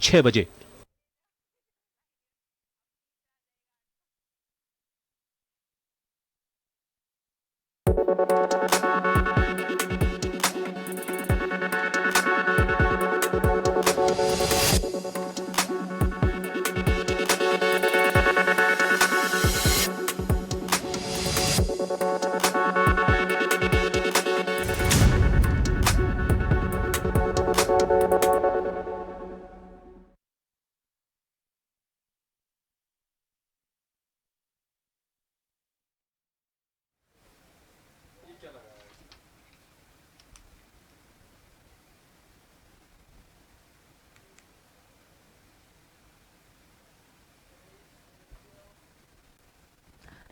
6 बजे।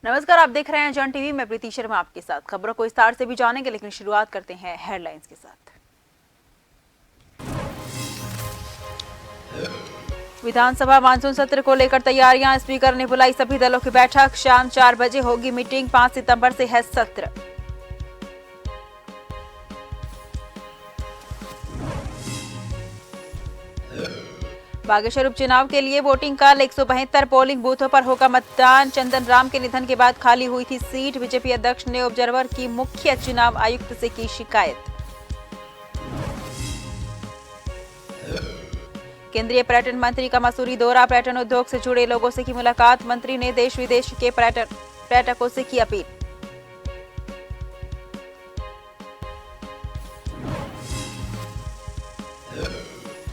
नमस्कार, आप देख रहे हैं जन टीवी। मैं प्रीति शर्मा आपके साथ। खबरों को विस्तार से भी जानेंगे, लेकिन शुरुआत करते हैं हेडलाइंस के साथ। विधानसभा मानसून सत्र को लेकर तैयारियां। स्पीकर ने बुलाई सभी दलों की बैठक। शाम 4 बजे होगी मीटिंग। 5 सितंबर से है सत्र। बागेश्वर उपचुनाव के लिए वोटिंग कल। 172 पोलिंग बूथों पर होगा मतदान। चंदन राम के निधन के बाद खाली हुई थी सीट। बीजेपी अध्यक्ष ने ऑब्जर्वर की मुख्य चुनाव आयुक्त से की शिकायत। केंद्रीय पर्यटन मंत्री का मसूरी दौरा। पर्यटन उद्योग से जुड़े लोगों से की मुलाकात। मंत्री ने देश विदेश के पर्यटकों से की अपील।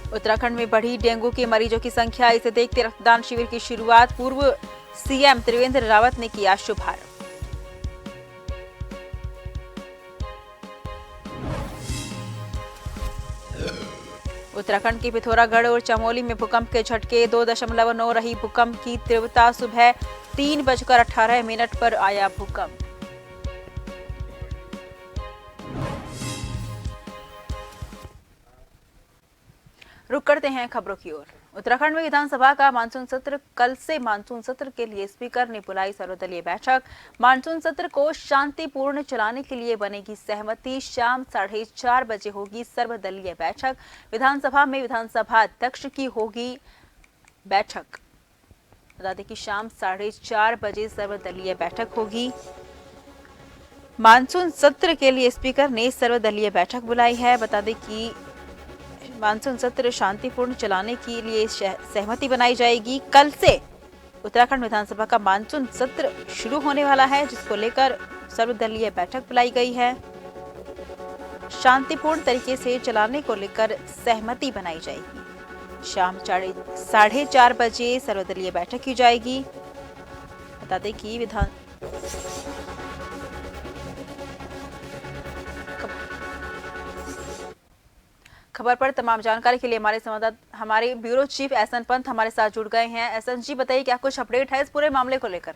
उत्तराखंड में बढ़ी डेंगू के मरीजों की संख्या। इसे देखते रक्तदान शिविर की शुरुआत। पूर्व सीएम त्रिवेंद्र रावत ने किया शुभारंभ। उत्तराखंड के पिथौरागढ़ और चमोली में भूकंप के झटके। 2.9 रही भूकंप की तीव्रता। सुबह 3:18 पर आया भूकंप। रुक करते हैं खबरों की ओर। उत्तराखंड में विधानसभा का मानसून सत्र कल से। मानसून सत्र के लिए स्पीकर ने बुलाई सर्वदलीय बैठक। मानसून सत्र को शांतिपूर्ण चलाने के लिए बनेगी सहमति। शाम 4:30 बजे होगी सर्वदलीय बैठक। विधानसभा में विधानसभा अध्यक्ष की होगी बैठक। बता दें कि शाम 4:30 बजे सर्वदलीय बैठक होगी। मानसून सत्र के लिए स्पीकर ने सर्वदलीय बैठक बुलाई है। बता दें कि मानसून सत्र शांतिपूर्ण चलाने के लिए सहमति बनाई जाएगी। कल से उत्तराखंड विधानसभा का मानसून सत्र शुरू होने वाला है, जिसको लेकर सर्वदलीय बैठक बुलाई गई है। शांतिपूर्ण तरीके से चलाने को लेकर सहमति बनाई जाएगी। शाम 4:30 बजे सर्वदलीय बैठक की जाएगी। बता दें कि खबर पर तमाम जानकारी के लिए हमारे ब्यूरो चीफ एसएन पंत हमारे साथ जुड़ गए हैं। एसएन जी, बताइए क्या कुछ अपडेट है इस पूरे मामले को लेकर?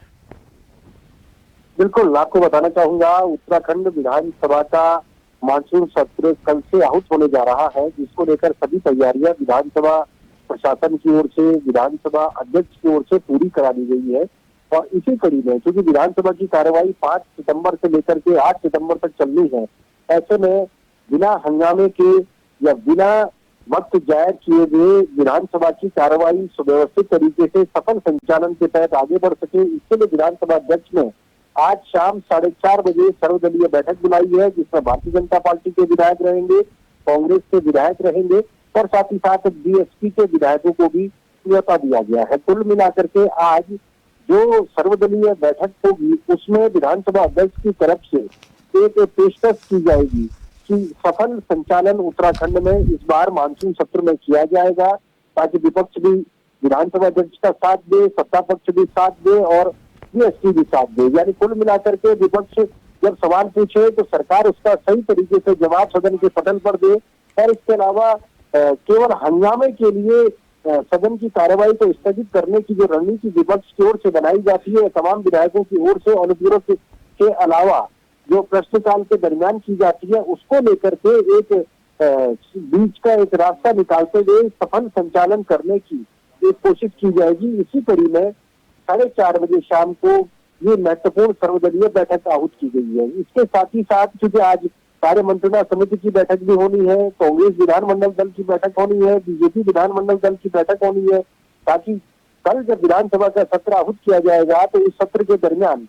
बिल्कुल, आपको बताना चाहूंगा, उत्तराखंड विधानसभा का मानसून सत्र कल से आहूत होने जा रहा है, जिसको लेकर सभी तैयारियां विधानसभा प्रशासन की ओर से, विधानसभा अध्यक्ष की ओर से पूरी करा दी गई है। और इसी कड़ी में क्योंकि विधानसभा की कार्यवाही 5 सितंबर से लेकर के 8 सितंबर तक चलनी है, ऐसे में बिना हंगामे के या बिना वक्त जाहिर किए हुए विधानसभा की कार्यवाही सुव्यवस्थित तरीके से सफल संचालन के तहत आगे बढ़ सके, इसके लिए विधानसभा अध्यक्ष ने आज शाम 4:30 बजे सर्वदलीय बैठक बुलाई है, जिसमें भारतीय जनता पार्टी के विधायक रहेंगे, कांग्रेस के विधायक रहेंगे और साथ ही साथ बीएसपी के विधायकों को भी न्योता दिया गया है। कुल मिलाकर के आज जो सर्वदलीय बैठक होगी, उसमें विधानसभा अध्यक्ष की तरफ से एक पेशकश की जाएगी कि सफल संचालन उत्तराखंड में इस बार मानसून सत्र में किया जाएगा, ताकि विपक्ष भी विधानसभा अध्यक्ष का साथ दे, सत्ता पक्ष भी साथ दे और बीएसपी भी साथ दे। यानी कुल मिलाकर के विपक्ष जब सवाल पूछे तो सरकार उसका सही तरीके से जवाब सदन के पटल पर दे। और इसके अलावा केवल हंगामे के लिए सदन की कार्यवाही को स्थगित करने की जो रणनीति विपक्ष की ओर से बनाई जाती है, तमाम विधायकों की ओर से अनुपूरक के अलावा जो प्रश्नकाल के दरमियान की जाती है, उसको लेकर के एक बीच का एक रास्ता निकालते हुए सफल संचालन करने की एक कोशिश की जाएगी। इसी कड़ी में 4:30 बजे शाम को ये महत्वपूर्ण सर्वदलीय बैठक आहूत की गई है। इसके साथ ही साथ क्योंकि आज कार्य मंत्रणा समिति की बैठक भी होनी है, कांग्रेस विधानमंडल दल की बैठक होनी है, बीजेपी विधानमंडल दल की बैठक होनी है, ताकि कल जब विधानसभा का सत्र आहूत किया जाएगा तो इस सत्र के दरमियान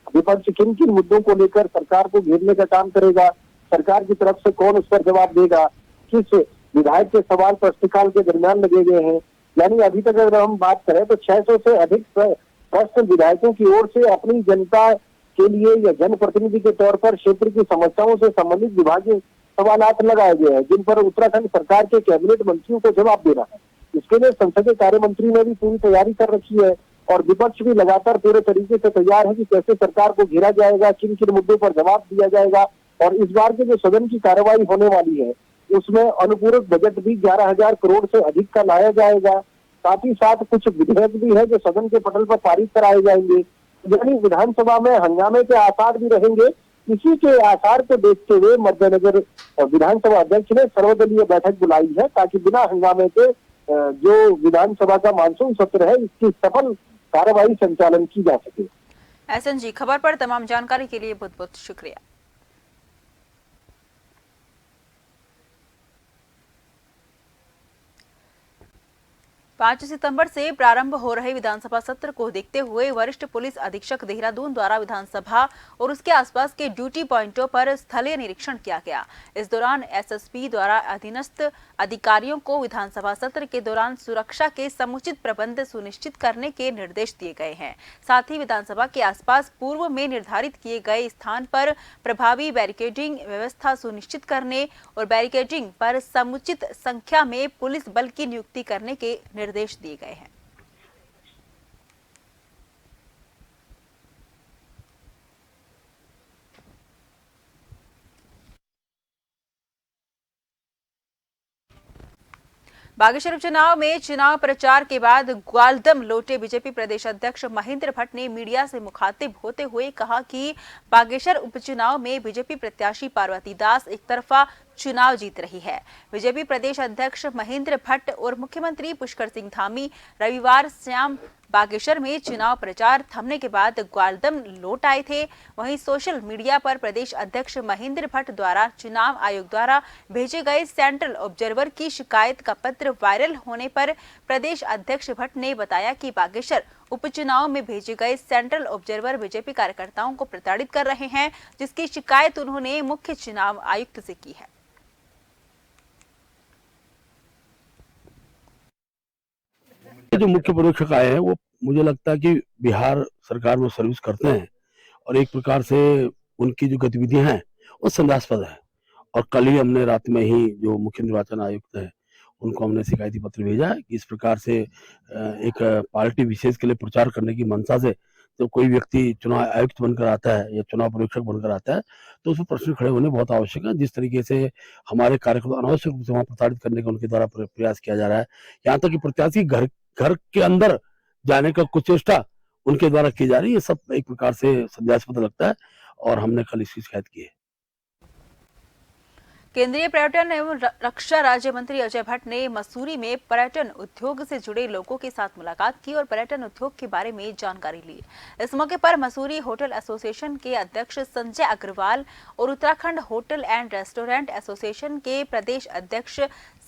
विपक्ष किन किन मुद्दों को लेकर सरकार को घेरने का काम करेगा, सरकार की तरफ से कौन उस पर जवाब देगा, किस विधायक के सवाल प्रश्नकाल के दरमियान लगे गए हैं। यानी अभी तक अगर हम बात करें तो 600 से अधिक प्रश्न विधायकों की ओर से अपनी जनता के लिए या जनप्रतिनिधि के तौर पर क्षेत्र की समस्याओं से संबंधित विभागीय सवालात लगाए गए हैं, जिन पर उत्तराखंड सरकार के कैबिनेट मंत्रियों को जवाब देना है। इसके लिए संसदीय कार्य मंत्री ने भी पूरी तैयारी कर रखी है और विपक्ष भी लगातार पूरे तरीके से तैयार है कि कैसे सरकार को घेरा जाएगा, किन किन मुद्दों पर जवाब दिया जाएगा। और इस बार के जो सदन की कार्रवाई होने वाली है उसमें अनुपूरक बजट भी 11,000 करोड़ से अधिक का लाया जाएगा। साथ ही साथ कुछ विधेयक भी है जो सदन के पटल पर पारित कराए जाएंगे, यानी विधानसभा में हंगामे के आसार भी रहेंगे। इसी के आसार को देखते हुए मद्देनजर विधानसभा अध्यक्ष ने सर्वदलीय बैठक बुलाई है ताकि बिना हंगामे के जो विधानसभा का मानसून सत्र है इसकी सफल कार्रवाई संचालन की जा सके। एसएन जी, खबर पर तमाम जानकारी के लिए बहुत बहुत शुक्रिया। 5 सितंबर से प्रारंभ हो रहे विधानसभा सत्र को देखते हुए वरिष्ठ पुलिस अधीक्षक देहरादून द्वारा विधानसभा और उसके आसपास के ड्यूटी पॉइंटों पर स्थलीय निरीक्षण किया गया। इस दौरान एसएसपी द्वारा अधीनस्थ अधिकारियों को विधानसभा सत्र के दौरान सुरक्षा के समुचित प्रबंध सुनिश्चित करने के निर्देश दिए गए हैं। साथ ही विधानसभा के आसपास पूर्व में निर्धारित किए गए स्थान पर प्रभावी बैरिकेडिंग व्यवस्था सुनिश्चित करने और बैरिकेडिंग पर समुचित संख्या में पुलिस बल की नियुक्ति करने के निर्देश दिए गए हैं। बागेश्वर उपचुनाव में चुनाव प्रचार के बाद ग्वालदम लौटे बीजेपी प्रदेश अध्यक्ष महेंद्र भट्ट ने मीडिया से मुखातिब होते हुए कहा कि बागेश्वर उपचुनाव में बीजेपी प्रत्याशी पार्वती दास एक तरफा चुनाव जीत रही है। बीजेपी प्रदेश अध्यक्ष महेंद्र भट्ट और मुख्यमंत्री पुष्कर सिंह धामी रविवार शाम बागेश्वर में चुनाव प्रचार थमने के बाद ग्वालदम लौट आए थे। वहीं सोशल मीडिया पर प्रदेश अध्यक्ष महेंद्र भट्ट द्वारा चुनाव आयोग द्वारा भेजे गए सेंट्रल ऑब्जर्वर की शिकायत का पत्र वायरल होने पर प्रदेश अध्यक्ष भट्ट ने बताया कि बागेश्वर उपचुनाव में भेजे गए सेंट्रल ऑब्जर्वर बीजेपी कार्यकर्ताओं को प्रताड़ित कर रहे हैं, जिसकी शिकायत उन्होंने मुख्य चुनाव आयुक्त से की है। जो मुख्य परीक्षक आए हैं वो मुझे लगता है कि बिहार सरकार में सर्विस करते हैं और एक प्रकार से उनकी जो गतिविधियां हैं वो संदेहास्पद है। और कल ही हमने रात में ही जो मुख्य निर्वाचन आयुक्त है उनको हमने शिकायती पत्र भेजा है कि इस प्रकार से एक पार्टी विशेष के लिए प्रचार करने की मंशा से तो कोई व्यक्ति चुनाव आयुक्त बनकर आता है या चुनाव परीक्षक बनकर आता है तो उसमें प्रश्न खड़े होने बहुत आवश्यक है। जिस तरीके से हमारे कार्यक्रम अनावश्यक रूप से वहां प्रताड़ित करने का उनके द्वारा प्रयास किया जा रहा है, यहाँ तक कि प्रत्याशी घर के अंदर जाने का कुछ चेष्टा उनके द्वारा की जा रही है, ये सब एक प्रकार से संदेहास्पद लगता है और हमने कल इसकी शिकायत की है। केंद्रीय पर्यटन एवं रक्षा राज्य मंत्री अजय भट्ट ने मसूरी में पर्यटन उद्योग से जुड़े लोगों के साथ मुलाकात की और पर्यटन उद्योग के बारे में जानकारी ली। इस मौके पर मसूरी होटल एसोसिएशन के अध्यक्ष संजय अग्रवाल और Uttarakhand hotel and restaurant association के प्रदेश अध्यक्ष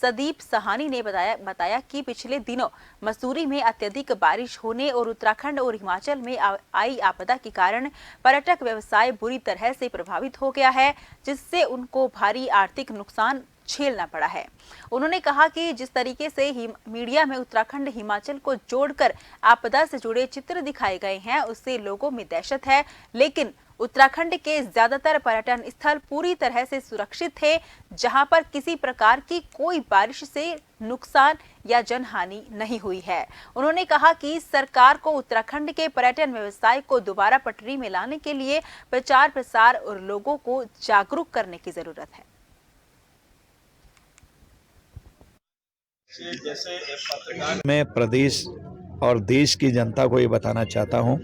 सदीप सहानी ने बताया कि पिछले दिनों मसूरी में अत्यधिक बारिश होने और उत्तराखंड और हिमाचल में आई आपदा के कारण पर्यटक व्यवसाय बुरी तरह से प्रभावित हो गया है, जिससे उनको भारी आर्थिक नुकसान झेलना पड़ा है। उन्होंने कहा कि जिस तरीके से मीडिया में उत्तराखंड हिमाचल को जोड़कर आपदा से जुड़े चित्र दिखाए गए हैं उससे लोगों में दहशत है, लेकिन उत्तराखंड के ज्यादातर पर्यटन स्थल पूरी तरह से सुरक्षित थे, जहां पर किसी प्रकार की कोई बारिश से नुकसान या जनहानि नहीं हुई है। उन्होंने कहा कि सरकार को उत्तराखंड के पर्यटन व्यवसाय को दोबारा पटरी में लाने के लिए प्रचार प्रसार और लोगों को जागरूक करने की जरूरत है। मैं प्रदेश और देश की जनता को ये बताना चाहता हूँ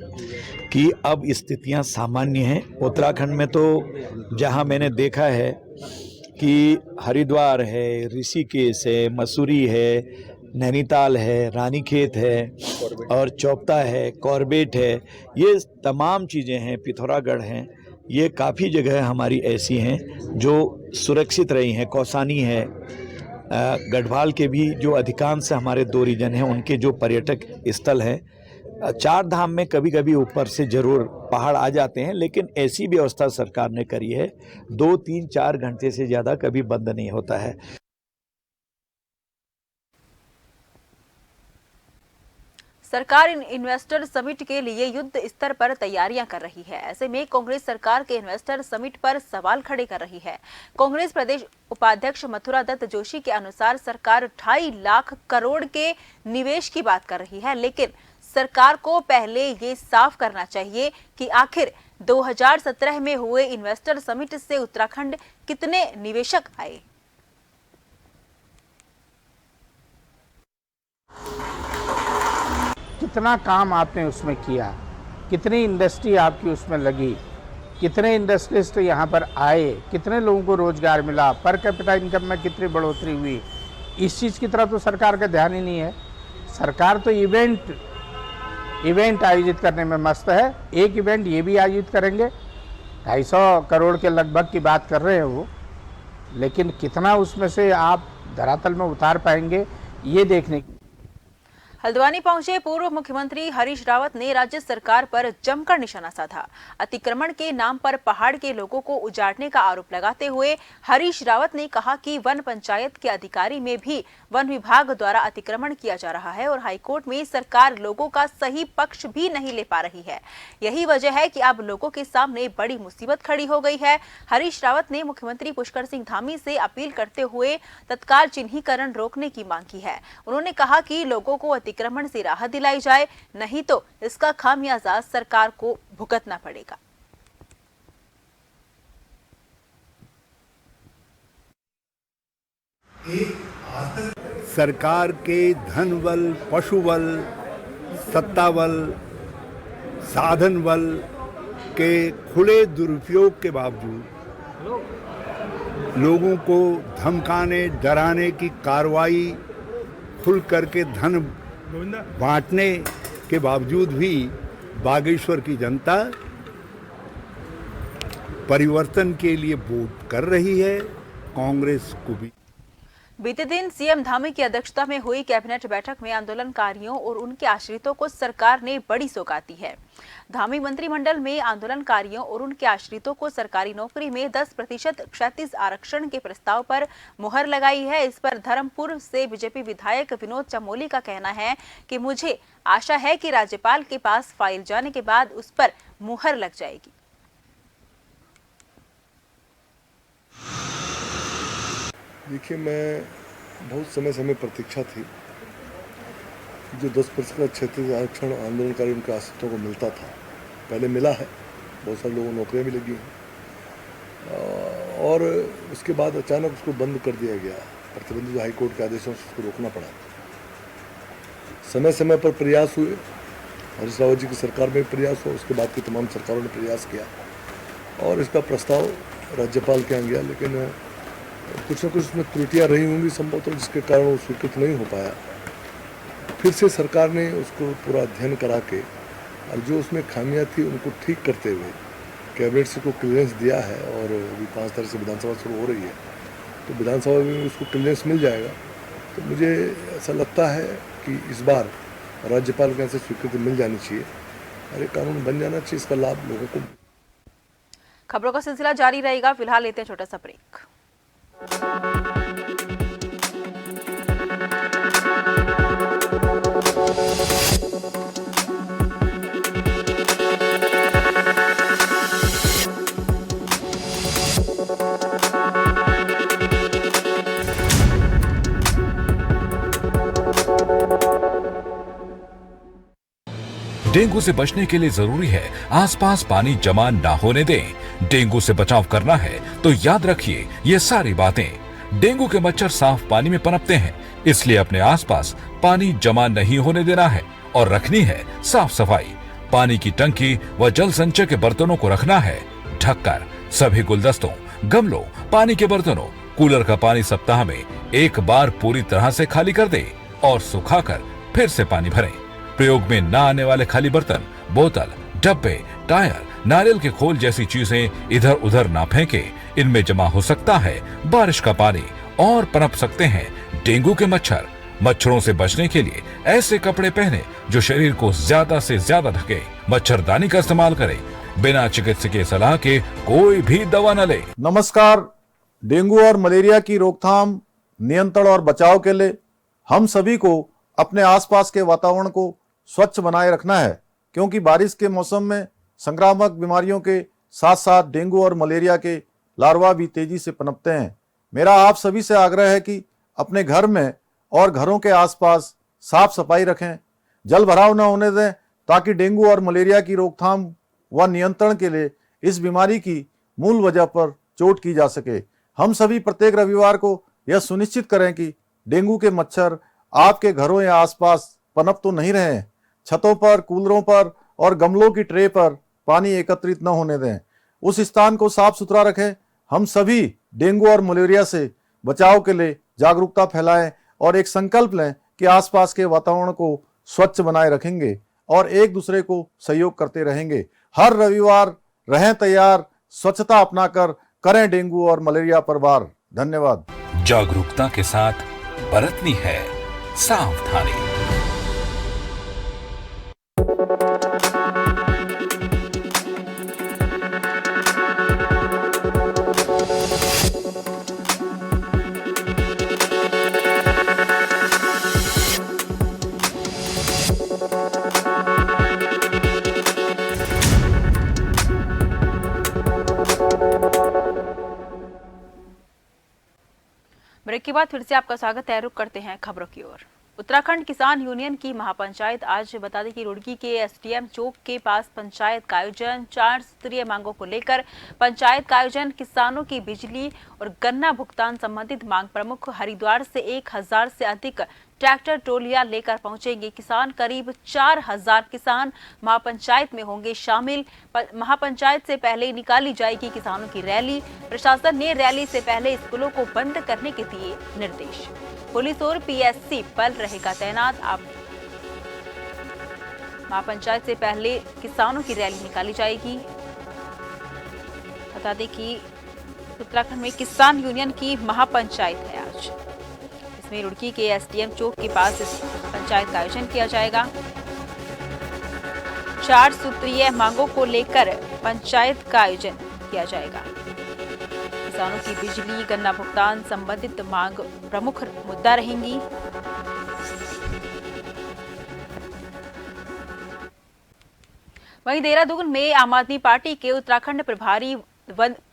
कि अब स्थितियाँ सामान्य हैं। उत्तराखंड में तो जहाँ मैंने देखा है कि हरिद्वार है, ऋषिकेश है, मसूरी है, नैनीताल है, रानीखेत है और चौपता है, कॉर्बेट है, ये तमाम चीज़ें हैं, पिथौरागढ़ हैं। ये काफ़ी जगह हमारी ऐसी हैं जो सुरक्षित रही हैं। कौसानी है, गढ़वाल के भी जो अधिकांश हमारे 2 रीजन हैं उनके जो पर्यटक स्थल हैं, 4 धाम में कभी कभी ऊपर से जरूर पहाड़ आ जाते हैं, लेकिन ऐसी व्यवस्था सरकार ने करी है 2, 3, 4 घंटे से ज़्यादा कभी बंद नहीं होता है। सरकार इन्वेस्टर समिट के लिए युद्ध स्तर पर तैयारियां कर रही है। ऐसे में कांग्रेस सरकार के इन्वेस्टर समिट पर सवाल खड़े कर रही है। कांग्रेस प्रदेश उपाध्यक्ष मथुरा दत्त जोशी के अनुसार सरकार 2.5 लाख करोड़ के निवेश की बात कर रही है, लेकिन सरकार को पहले ये साफ करना चाहिए कि आखिर 2017 में हुए इन्वेस्टर समिट से उत्तराखंड कितने निवेशक आए। कितना काम आपने उसमें किया, कितनी इंडस्ट्री आपकी उसमें लगी, कितने इंडस्ट्रिस्ट यहाँ पर आए, कितने लोगों को रोजगार मिला, पर कैपिटा इनकम में कितनी बढ़ोतरी हुई, इस चीज़ की तरफ तो सरकार का ध्यान ही नहीं है। सरकार तो इवेंट आयोजित करने में मस्त है। एक इवेंट ये भी आयोजित करेंगे, 250 करोड़ के लगभग की बात कर रहे हैं वो, लेकिन कितना उसमें से आप धरातल में उतार पाएंगे ये देखने की। हल्द्वानी पहुंचे पूर्व मुख्यमंत्री हरीश रावत ने राज्य सरकार पर जमकर निशाना साधा। अतिक्रमण के नाम पर पहाड़ के लोगों को उजाड़ने का आरोप लगाते हुए हरीश रावत ने कहा कि वन पंचायत के अधिकारी में भी वन विभाग द्वारा अतिक्रमण किया जा रहा है और हाईकोर्ट में सरकार लोगों का सही पक्ष भी नहीं ले पा रही है। यही वजह है कि अब लोगों के सामने बड़ी मुसीबत खड़ी हो गई है। हरीश रावत ने मुख्यमंत्री पुष्कर सिंह धामी से अपील करते हुए तत्काल चिन्हीकरण रोकने की मांग की है। उन्होंने कहा कि लोगों को अतिक्रमण से राहत दिलाई जाए, नहीं तो इसका खामियाजा सरकार को भुगतना पड़ेगा। सरकार के धन बल, पशु बल, सत्ता बल, साधन बल के खुले दुरुपयोग के बावजूद लोगों को धमकाने, डराने की कार्रवाई, खुल करके धन बांटने के बावजूद भी बागेश्वर की जनता परिवर्तन के लिए वोट कर रही है, कांग्रेस को भी। बीते दिन सीएम धामी की अध्यक्षता में हुई कैबिनेट बैठक में आंदोलनकारियों और उनके आश्रितों को सरकार ने बड़ी सौगात दी है। धामी मंत्रिमंडल में आंदोलनकारियों और उनके आश्रितों को सरकारी नौकरी में 10% क्षैतिज आरक्षण के प्रस्ताव पर मुहर लगाई है। इस पर धर्मपुर से बीजेपी विधायक विनोद चमोली का कहना है कि मुझे आशा है कि राज्यपाल के पास फाइल जाने के बाद उस पर मुहर लग जाएगी। देखिए, मैं बहुत समय से प्रतीक्षा थी जो 10% का क्षैतिज आरक्षण आंदोलनकारी उनके आश्रितों को मिलता था। पहले मिला है, बहुत सारे लोगों को नौकरियां भी लगी हैं और उसके बाद अचानक उसको बंद कर दिया गया। प्रतिबंधित हाईकोर्ट के आदेशों से उसको रोकना पड़ा। समय समय पर प्रयास हुए, हरीश रावत जी की सरकार में प्रयास हुआ, उसके बाद की तमाम सरकारों ने प्रयास किया और इसका प्रस्ताव राज्यपाल के यहाँ गया, लेकिन कुछ न कुछ उसमें त्रुटियां रही होंगी संभवतः, जिसके कारण वो स्वीकृत नहीं हो पाया। फिर से सरकार ने उसको पूरा अध्ययन करा के और जो उसमें खामियां थी उनको ठीक करते हुए कैबिनेट से को क्लियरेंस दिया है और अभी 5 तारीख से विधानसभा शुरू हो रही है, तो विधानसभा में उसको क्लियरेंस मिल जाएगा। तो मुझे ऐसा लगता है कि इस बार राज्यपाल के यहाँ से स्वीकृति मिल जानी चाहिए और एक कानून बन जाना चाहिए, इसका लाभ लोगों को। खबरों का सिलसिला जारी रहेगा, फिलहाल लेते हैं छोटा सा ब्रेक। डेंगू से बचने के लिए जरूरी है आसपास पानी जमा ना होने दें। डेंगू से बचाव करना है तो याद रखिए ये सारी बातें। डेंगू के मच्छर साफ पानी में पनपते हैं, इसलिए अपने आसपास पानी जमा नहीं होने देना है और रखनी है साफ सफाई। पानी की टंकी व जल संचय के बर्तनों को रखना है ढककर। सभी गुलदस्तों, गमलों, पानी के बर्तनों, कूलर का पानी सप्ताह में एक बार पूरी तरह से खाली कर दें और सुखाकर फिर से पानी भरें। प्रयोग में न आने वाले खाली बर्तन, बोतल, डब्बे, टायर, नारियल के खोल जैसी चीजें इधर उधर ना फेंके। इनमें जमा हो सकता है बारिश का पानी और पनप सकते हैं डेंगू के मच्छर। मच्छरों से बचने के लिए ऐसे कपड़े पहने जो शरीर को ज्यादा से ज्यादा ढके। मच्छरदानी का इस्तेमाल करें। बिना चिकित्सकीय सलाह के कोई भी दवा न ले। नमस्कार। डेंगू और मलेरिया की रोकथाम, नियंत्रण और बचाव के लिए हम सभी को अपने आसपास के वातावरण को स्वच्छ बनाए रखना है, क्योंकि बारिश के मौसम में संक्रामक बीमारियों के साथ साथ डेंगू और मलेरिया के लार्वा भी तेजी से पनपते हैं। मेरा आप सभी से आग्रह है कि अपने घर में और घरों के आसपास साफ सफाई रखें, जल भराव न होने दें, ताकि डेंगू और मलेरिया की रोकथाम व नियंत्रण के लिए इस बीमारी की मूल वजह पर चोट की जा सके। हम सभी प्रत्येक रविवार को यह सुनिश्चित करें कि डेंगू के मच्छर आपके घरों या आसपास पनप तो नहीं रहे। छतों पर, कूलरों पर और गमलों की ट्रे पर पानी एकत्रित न होने दें। उस स्थान को साफ सुथरा रखें। हम सभी डेंगू और मलेरिया से बचाव के लिए जागरूकता फैलाएं और एक संकल्प लें कि आसपास के वातावरण को स्वच्छ बनाए रखेंगे और एक दूसरे को सहयोग करते रहेंगे। हर रविवार रहें तैयार, स्वच्छता अपनाकर करें डेंगू और मलेरिया पर वार। धन्यवाद। जागरूकता के साथ बरतनी है सावधानी। ब्रेक के बाद फिर से आपका स्वागत है। रुक करते हैं खबरों की ओर। उत्तराखंड किसान यूनियन की महापंचायत आज बता दें कि रुड़की के एसडीएम चौक के पास पंचायत का आयोजन। 4 सूत्रीय मांगों को लेकर पंचायत का आयोजन। किसानों की बिजली और गन्ना भुगतान संबंधित मांग प्रमुख हरिद्वार से 1000 से अधिक ट्रैक्टर ट्रोलियां लेकर पहुंचेंगे किसान। करीब 4000 किसान महापंचायत में होंगे शामिल। महापंचायत से पहले निकाली जाएगी किसानों की रैली। प्रशासन ने रैली से पहले स्कूलों को बंद करने के दिए निर्देश। पुलिस और पीएससी बल रहेगा तैनात। आप महापंचायत से पहले किसानों की रैली निकाली जाएगी। बता दें कि उत्तराखंड में किसान यूनियन की महापंचायत है आज। इसमें रुड़की के एसडीएम चौक के पास इस पंचायत का आयोजन किया जाएगा। 4 सूत्रीय मांगों को लेकर पंचायत का आयोजन किया जाएगा। किसानों की बिजली, गन्ना भुगतान संबंधित मांग प्रमुख मुद्दा रहेंगी। वहीं देहरादून में आम आदमी पार्टी के उत्तराखंड प्रभारी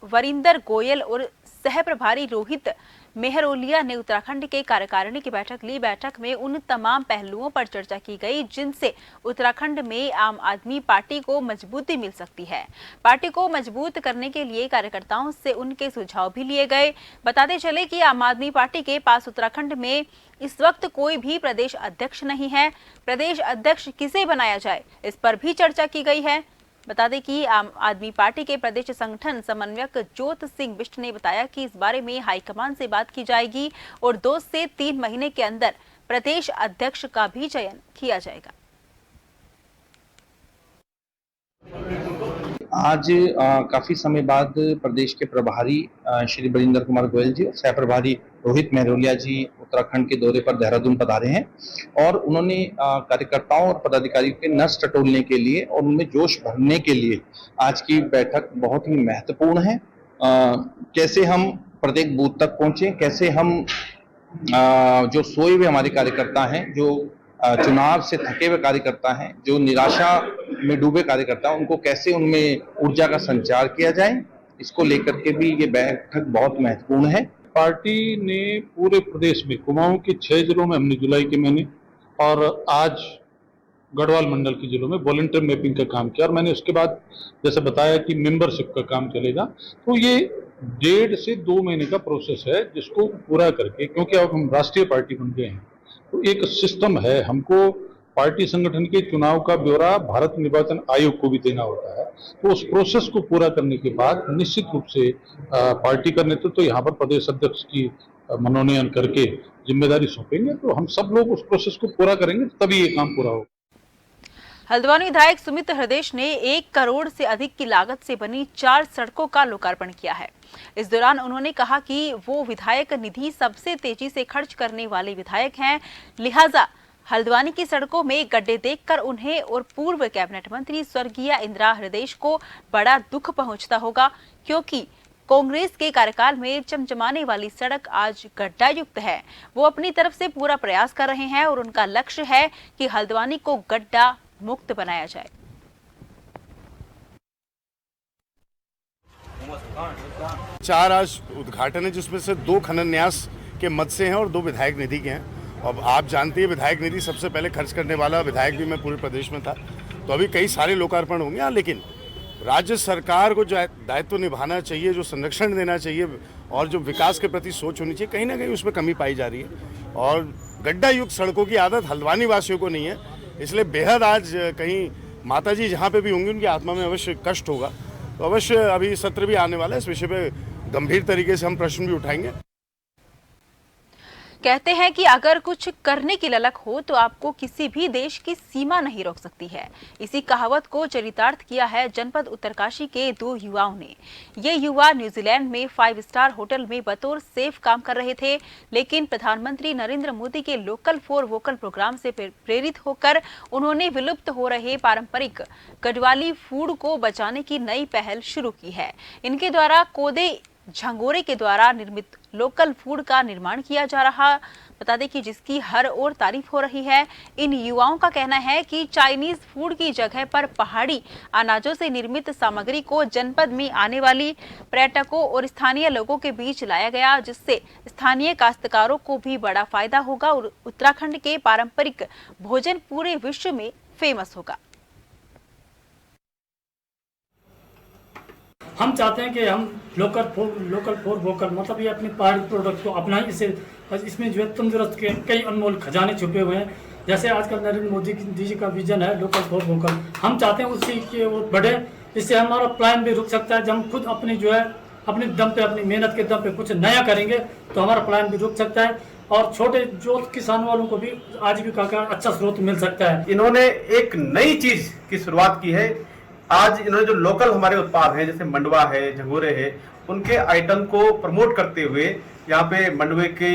वरिंदर गोयल और सह प्रभारी रोहित मेहरोलिया ने उत्तराखंड के कार्यकारिणी की बैठक ली। बैठक में उन तमाम पहलुओं पर चर्चा की गई जिनसे उत्तराखंड में आम आदमी पार्टी को मजबूती मिल सकती है। पार्टी को मजबूत करने के लिए कार्यकर्ताओं से उनके सुझाव भी लिए गए। बताते चले कि आम आदमी पार्टी के पास उत्तराखंड में इस वक्त कोई भी प्रदेश अध्यक्ष नहीं है। प्रदेश अध्यक्ष किसे बनाया जाए, इस पर भी चर्चा की गई है। बता दें कि आम आदमी पार्टी के प्रदेश संगठन समन्वयक ज्योत सिंह बिष्ट ने बताया कि इस बारे में हाईकमान से बात की जाएगी और 2 से 3 महीने के अंदर प्रदेश अध्यक्ष का भी चयन किया जाएगा। आज काफी समय बाद प्रदेश के प्रभारी श्री वरिंदर कुमार गोयल जी और सह प्रभारी रोहित मेहरोलिया जी उत्तराखंड के दौरे पर देहरादून पधारे हैं और उन्होंने कार्यकर्ताओं और पदाधिकारियों के नस टटोलने के लिए और उनमें जोश भरने के लिए आज की बैठक बहुत ही महत्वपूर्ण है। कैसे हम प्रत्येक बूथ तक पहुंचे, कैसे हम जो सोए हुए हमारे कार्यकर्ता हैं, जो चुनाव से थके हुए कार्यकर्ता हैं, जो निराशा में डूबे कार्यकर्ता हैं, उनको कैसे उनमें ऊर्जा का संचार किया जाए, इसको लेकर के भी ये बैठक बहुत महत्वपूर्ण है। पार्टी ने पूरे प्रदेश में कुमाऊं के 6 जिलों में हमने जुलाई के महीने और आज गढ़वाल मंडल के जिलों में वॉलंटियर मैपिंग का काम किया और मैंने उसके बाद जैसे बताया कि मेंबरशिप का काम चलेगा। तो ये 1.5 से 2 महीने का प्रोसेस है जिसको पूरा करके, क्योंकि अब हम राष्ट्रीय पार्टी बन गए हैं तो एक सिस्टम है, हमको पार्टी संगठन के चुनाव का ब्यौरा भारत निर्वाचन आयोग को भी देना होता है। तो उस प्रोसेस को पूरा करने के बाद निश्चित रूप से पार्टी का नेतृत्व तो यहाँ पर प्रदेश अध्यक्ष की मनोनयन करके जिम्मेदारी सौंपेंगे। तो हम सब लोग उस प्रोसेस को पूरा करेंगे तभी ये काम पूरा होगा। हल्द्वानी विधायक सुमित हृदयेश ने 1 करोड़ से अधिक की लागत से बनी 4 सड़कों का लोकार्पण किया है। इस दौरान उन्होंने कहा कि वो विधायक निधि सबसे तेजी से खर्च करने वाले विधायक हैं, लिहाजा हल्द्वानी की सड़कों में गड्ढे देखकर उन्हें और पूर्व कैबिनेट मंत्री स्वर्गीय इंदिरा हृदयेश को बड़ा दुख पहुंचता होगा, क्योंकि कांग्रेस के कार्यकाल में चमचमाने वाली सड़क आज गड्ढा युक्त है। वो अपनी तरफ से पूरा प्रयास कर रहे हैं और उनका लक्ष्य है कि हल्द्वानी को गड्ढा मुक्त बनाया जाए। चार आज उद्घाटन है, जिसमें से 2 खनन न्यास के मद से हैं और 2 विधायक निधि के हैं। अब आप जानते हैं विधायक निधि सबसे पहले खर्च करने वाला विधायक भी मैं पूरे प्रदेश में था, तो अभी कई सारे लोकार्पण होंगे। लेकिन राज्य सरकार को जो दायित्व निभाना चाहिए, जो संरक्षण देना चाहिए और जो विकास के प्रति सोच होनी चाहिए, कहीं ना कहीं उसमें कमी पाई जा रही है। और गड्ढा युक्त सड़कों की आदत हल्द्वानी वासियों को नहीं है, इसलिए बेहद आज कहीं माताजी जहाँ पे भी होंगी उनकी आत्मा में अवश्य कष्ट होगा। तो अवश्य अभी सत्र भी आने वाला है, इस विषय पे गंभीर तरीके से हम प्रश्न भी उठाएंगे। कहते हैं कि अगर कुछ करने की ललक हो तो आपको किसी भी देश की सीमा नहीं रोक सकती है। इसी कहावत को चरितार्थ किया है जनपद उत्तरकाशी के 2 युवाओं ने। ये युवा न्यूजीलैंड में 5 स्टार होटल में बतौर सेफ काम कर रहे थे, लेकिन प्रधानमंत्री नरेंद्र मोदी के लोकल फॉर वोकल प्रोग्राम से प्रेरित होकर उन्होंने विलुप्त हो रहे पारंपरिक गढ़वाली फूड को बचाने की नई पहल शुरू की है। इनके द्वारा कोदे झंगोरे के द्वारा निर्मित लोकल फूड का निर्माण किया जा रहा, बता दें कि जिसकी हर ओर तारीफ हो रही है। इन युवाओं का कहना है कि चाइनीज फूड की जगह पर पहाड़ी अनाजों से निर्मित सामग्री को जनपद में आने वाली पर्यटकों और स्थानीय लोगों के बीच लाया गया, जिससे स्थानीय काश्तकारों को भी बड़ा फायदा होगा और उत्तराखंड के पारंपरिक भोजन पूरे विश्व में फेमस होगा। हम चाहते हैं कि हम लोकल फॉर वोकल मतलब ये अपने पहाड़ी प्रोडक्ट को अपनाएं। इसमें जो है तंदुरुस्त के कई अनमोल खजाने छुपे हुए हैं। जैसे आजकल नरेंद्र मोदी जी का विजन है लोकल फॉर वोकल, हम चाहते हैं उसी के वो बढ़े। इससे हमारा प्लान भी रुक सकता है। जब हम खुद अपनी जो है अपने दम पे, अपनी मेहनत के दम पे कुछ नया करेंगे तो हमारा प्लान भी रुक सकता है और छोटे जो किसान वालों को भी आजीविका का अच्छा स्रोत मिल सकता है। इन्होंने एक नई चीज की शुरुआत की है। आज इन्होंने जो लोकल हमारे उत्पाद हैं जैसे मंडवा है, झंगोरे है, उनके आइटम को प्रमोट करते हुए यहाँ पे मंडवे के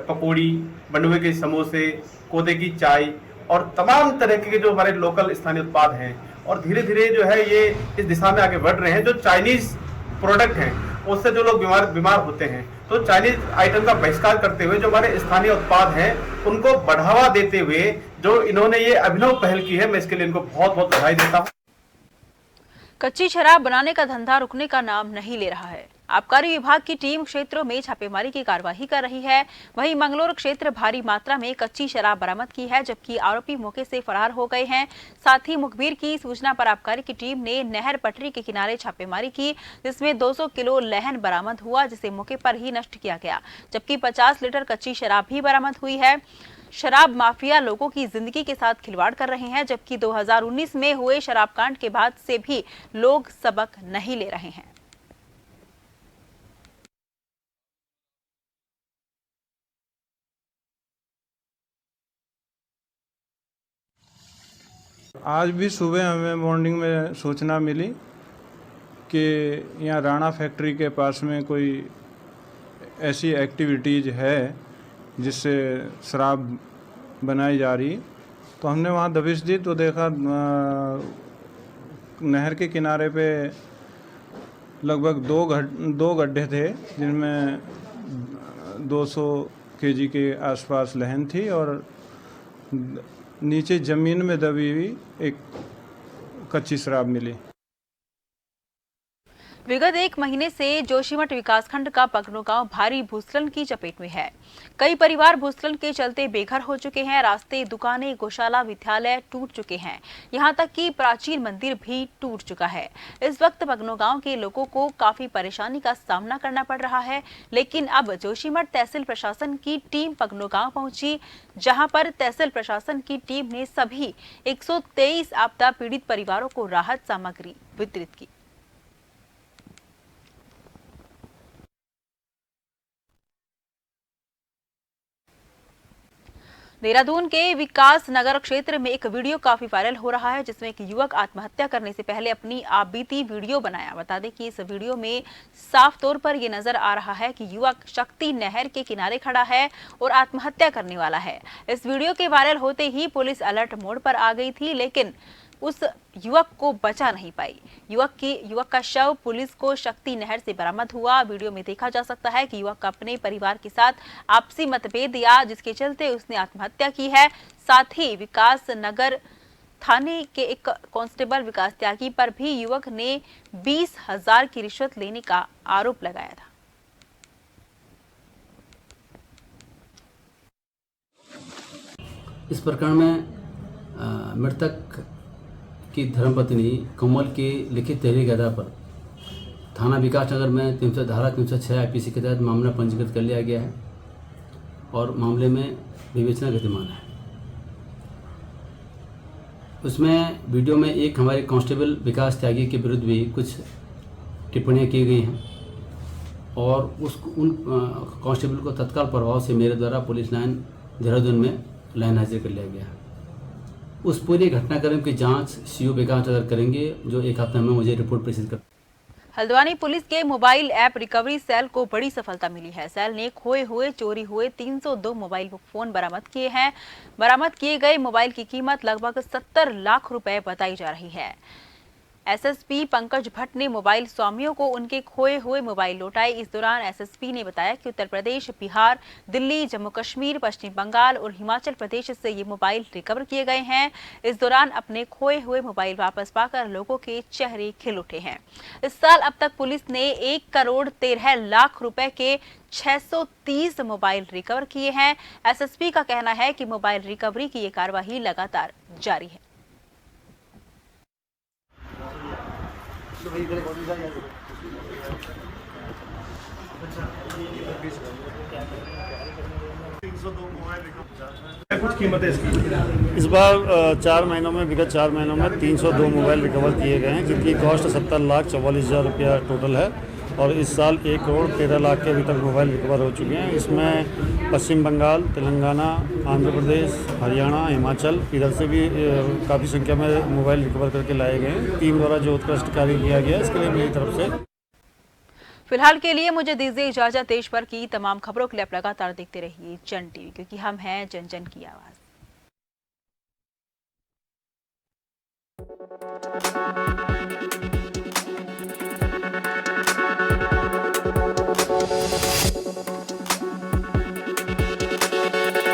पकौड़ी, मंडवे के समोसे, कोदे की चाय और तमाम तरह के जो हमारे लोकल स्थानीय उत्पाद हैं, और धीरे धीरे जो है ये इस दिशा में आगे बढ़ रहे हैं। जो चाइनीज प्रोडक्ट हैं उससे जो लोग बीमार होते हैं, तो चाइनीज आइटम का बहिष्कार करते हुए जो हमारे स्थानीय उत्पाद हैं उनको बढ़ावा देते हुए जो इन्होंने ये अभिनव पहल की है, मैं इसके लिए इनको बहुत बहुत बधाई देता हूँ। कच्ची शराब बनाने का धंधा रुकने का नाम नहीं ले रहा है। आबकारी विभाग की टीम क्षेत्रों में छापेमारी की कार्रवाई कर रही है। वहीं मंगलोर क्षेत्र भारी मात्रा में कच्ची शराब बरामद की है, जबकि आरोपी मौके से फरार हो गए हैं। साथ ही मुखबिर की सूचना पर आबकारी की टीम ने नहर पटरी के किनारे छापेमारी की, जिसमें 200 किलो लहन बरामद हुआ, जिसे मौके पर ही नष्ट किया गया, जबकि 50 लीटर कच्ची शराब भी बरामद हुई है। शराब माफिया लोगों की जिंदगी के साथ खिलवाड़ कर रहे हैं, जबकि 2019 में हुए शराब कांड के बाद से भी लोग सबक नहीं ले रहे हैं। आज भी सुबह हमें मॉर्निंग में सूचना मिली कि यहाँ राणा फैक्ट्री के पास में कोई ऐसी एक्टिविटीज़ है जिससे शराब बनाई जा रही। तो हमने वहाँ दबिश दी तो देखा नहर के किनारे पे लगभग 2 गड्ढे थे, जिनमें 200 केजी के आसपास लहन थी और नीचे ज़मीन में दबी हुई एक कच्ची शराब मिली। विगत 1 महीने से जोशीमठ विकासखंड का पगनो गांव भारी भूस्खलन की चपेट में है। कई परिवार भूस्खलन के चलते बेघर हो चुके हैं। रास्ते, दुकानें, गौशाला, विद्यालय टूट चुके हैं। यहां तक कि प्राचीन मंदिर भी टूट चुका है। इस वक्त पगनो गांव के लोगों को काफी परेशानी का सामना करना पड़ रहा है, लेकिन अब जोशीमठ तहसील प्रशासन की टीम पगनो गांव पहुंची, जहां पर तहसील प्रशासन की टीम ने सभी 123 आपदा पीड़ित परिवारों को राहत सामग्री वितरित की। देहरादून के विकास नगर क्षेत्र में एक वीडियो काफी वायरल हो रहा है, जिसमें एक युवक आत्महत्या करने से पहले अपनी आपबीती वीडियो बनाया। बता दें कि इस वीडियो में साफ तौर पर ये नजर आ रहा है कि युवक शक्ति नहर के किनारे खड़ा है और आत्महत्या करने वाला है। इस वीडियो के वायरल होते ही पुलिस अलर्ट मोड पर आ गई थी, लेकिन उस युवक को बचा नहीं पाई। युवक का शव पुलिस को शक्ति नहर से बरामद हुआ। वीडियो में देखा जा सकता है कि युवक अपने परिवार के साथ आपसी मतभेद दिया, जिसके चलते उसने आत्महत्या की है। साथ ही विकास नगर थाने के एक कांस्टेबल विकास त्यागी पर भी युवक ने 20,000 की रिश्वत लेने का आरोप लगाया था। इस प्रकरण में मृतक की धर्मपत्नी कमल के लिखित तहरीर के आधार पर थाना विकास नगर में 306 IPC के तहत मामला पंजीकृत कर लिया गया है और मामले में विवेचना गतिमान है। उसमें वीडियो में एक हमारे कांस्टेबल विकास त्यागी के विरुद्ध भी कुछ टिप्पणियां की गई हैं और उन कांस्टेबल को तत्काल प्रभाव से मेरे द्वारा पुलिस लाइन देहरादून में लाइन हाजिर कर लिया गया है। उस पूरी घटनाक्रम की जांच CO विकास नगर करेंगे, जो एक हफ्ते में मुझे रिपोर्ट प्रेषित कर। हल्द्वानी पुलिस के मोबाइल ऐप रिकवरी सेल को बड़ी सफलता मिली है। सेल ने खोए हुए चोरी हुए 302 मोबाइल फोन बरामद किए हैं। बरामद किए गए मोबाइल की कीमत लगभग 70 लाख रुपए बताई जा रही है। SSP पंकज भट्ट ने मोबाइल स्वामियों को उनके खोए हुए मोबाइल लौटाए। इस दौरान SSP ने बताया कि उत्तर प्रदेश, बिहार, दिल्ली, जम्मू कश्मीर, पश्चिम बंगाल और हिमाचल प्रदेश से ये मोबाइल रिकवर किए गए हैं। इस दौरान अपने खोए हुए मोबाइल वापस पाकर लोगों के चेहरे खिल उठे हैं। इस साल अब तक पुलिस ने 1 करोड़ 13 लाख रुपए के 630 मोबाइल रिकवर किए हैं। SSP का कहना है कि मोबाइल रिकवरी की ये कार्यवाही लगातार जारी है। कुछ कीमत है इसकी? इस बार 4 महीनों में विगत 4 महीनों में 302 मोबाइल रिकवर किए गए हैं, जिनकी कॉस्ट 70,44,000 रुपया टोटल है और इस साल 1 करोड़ 13 लाख के अभी तक मोबाइल रिकवर हो चुके हैं। इसमें पश्चिम बंगाल, तेलंगाना, आंध्र प्रदेश, हरियाणा, हिमाचल, इधर से भी काफ़ी संख्या में मोबाइल रिकवर करके लाए गए हैं। टीम द्वारा जो उत्कृष्ट कार्य किया गया इसके लिए मेरी तरफ से। फिलहाल के लिए मुझे दीजिए इजाजत। देश भर की तमाम खबरों के लिए आप लगातार देखते रहिए जन टीवी, क्योंकि हम हैं जन जन की आवाज़।